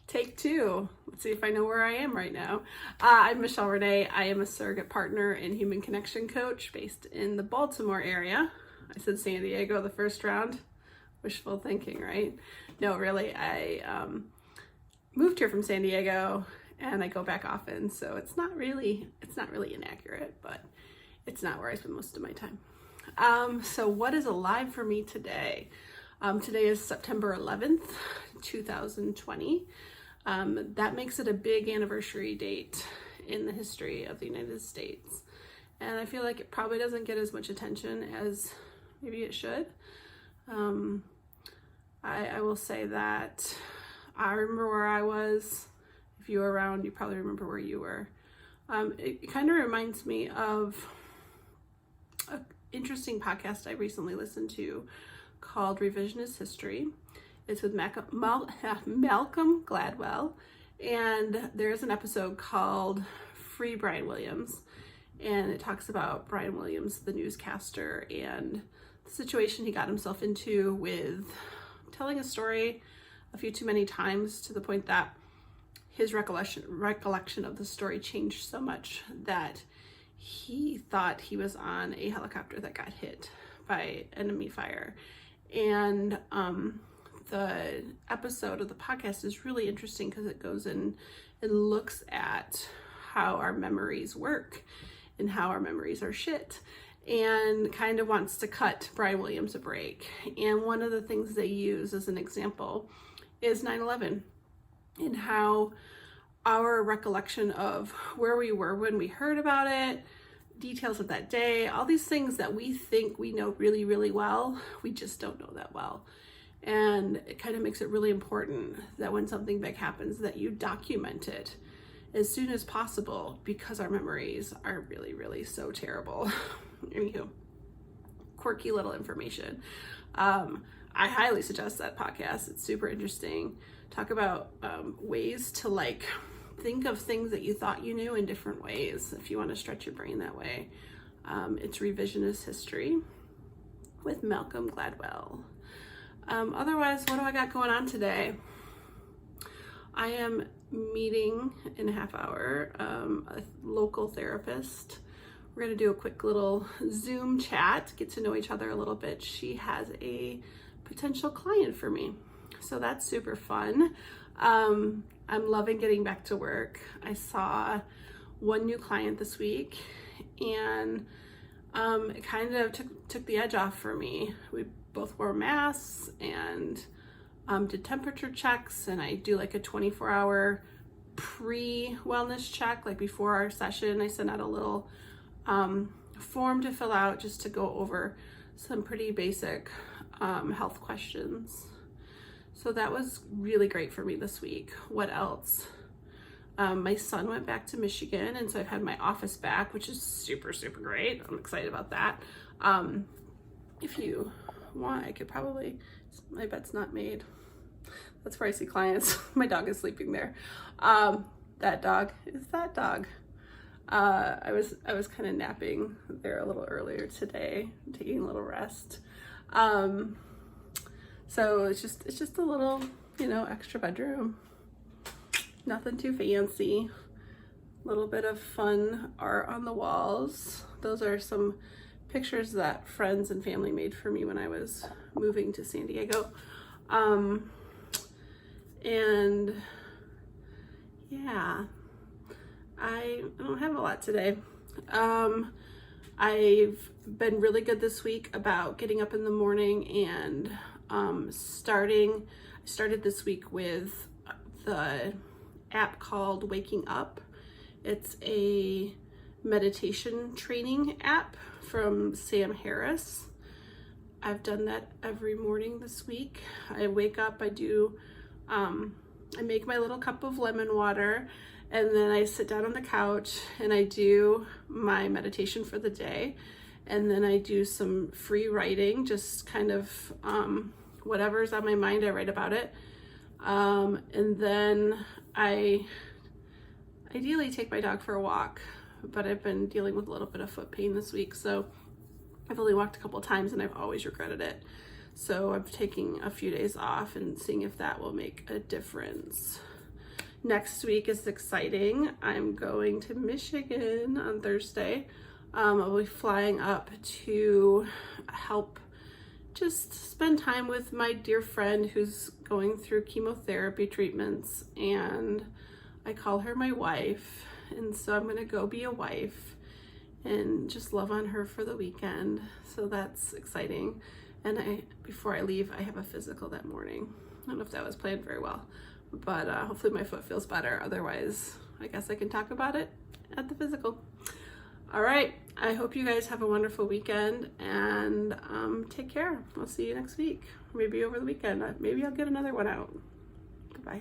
Take two. Let's see if I know where I am right now. I'm Michelle Renee. I am a surrogate partner and human connection coach based in the Baltimore area. I said San Diego the first round. Wishful thinking, right? No, really, I moved here from San Diego and I go back often, so it's not really inaccurate, but it's not where I spend most of my time. So what is alive for me today? Today is September 11th, 2020. That makes it a big anniversary date in the history of the United States. And I feel like it probably doesn't get as much attention as maybe it should. I will say that I remember where I was. If you were around, you probably remember where you were. It kind of reminds me of an interesting podcast I recently listened to called Revisionist History. It's with Malcolm Gladwell, and there's an episode called Free Brian Williams, and it talks about Brian Williams, the newscaster, and the situation he got himself into with telling a story a few too many times to the point that his recollection of the story changed so much that he thought he was on a helicopter that got hit by enemy fire. And the episode of the podcast is really interesting because it goes in and looks at how our memories work and how our memories are shit, and kind of wants to cut Brian Williams a break. And one of the things they use as an example is 9/11 and how our recollection of where we were when we heard about it, details of that day, all these things that we think we know really, really well, we just don't know that well. And it kind of makes it really important that when something big happens that you document it as soon as possible, because our memories are really, really so terrible. Anywho, quirky little information. I highly suggest that podcast. It's super interesting. Talk about ways to like think of things that you thought you knew in different ways if you want to stretch your brain that way. It's Revisionist History with Malcolm Gladwell. Otherwise, what do I got going on today? I am meeting in a half hour a local therapist. We're going to do a quick little Zoom chat, get to know each other a little bit. She has a potential client for me, so that's super fun. I'm loving getting back to work. I saw one new client this week, and it kind of took the edge off for me. We both wore masks and did temperature checks, and I do like a 24-hour pre-wellness check. Like before our session, I sent out a little form to fill out just to go over some pretty basic health questions. So that was really great for me this week. What else? My son went back to Michigan, and so I've had my office back, which is super, super great. I'm excited about that. If you want, I could probably, my bed's not made. That's where I see clients. My dog is sleeping there. That dog is that dog. I was kind of napping there a little earlier today, taking a little rest. So it's just a little, extra bedroom. Nothing too fancy. A little bit of fun art on the walls. Those are some pictures that friends and family made for me when I was moving to San Diego. And yeah, I don't have a lot today. I've been really good this week about getting up in the morning and I started this week with the app called Waking Up. It's a meditation training app from Sam Harris. I've done that every morning this week. I wake up, I make my little cup of lemon water, and then I sit down on the couch and I do my meditation for the day. And then I do some free writing, just kind of whatever's on my mind, I write about it. And then I ideally take my dog for a walk, but I've been dealing with a little bit of foot pain this week, so I've only walked a couple times and I've always regretted it. So I'm taking a few days off and seeing if that will make a difference. Next week is exciting. I'm going to Michigan on Thursday. I'll be flying up to help just spend time with my dear friend who's going through chemotherapy treatments, and I call her my wife, and so I'm gonna go be a wife and just love on her for the weekend. So that's exciting. And before I leave, I have a physical that morning. I don't know if that was planned very well, but hopefully my foot feels better. Otherwise, I guess I can talk about it at the physical. All right, I hope you guys have a wonderful weekend, and take care. I'll see you next week, maybe over the weekend. Maybe I'll get another one out. Goodbye.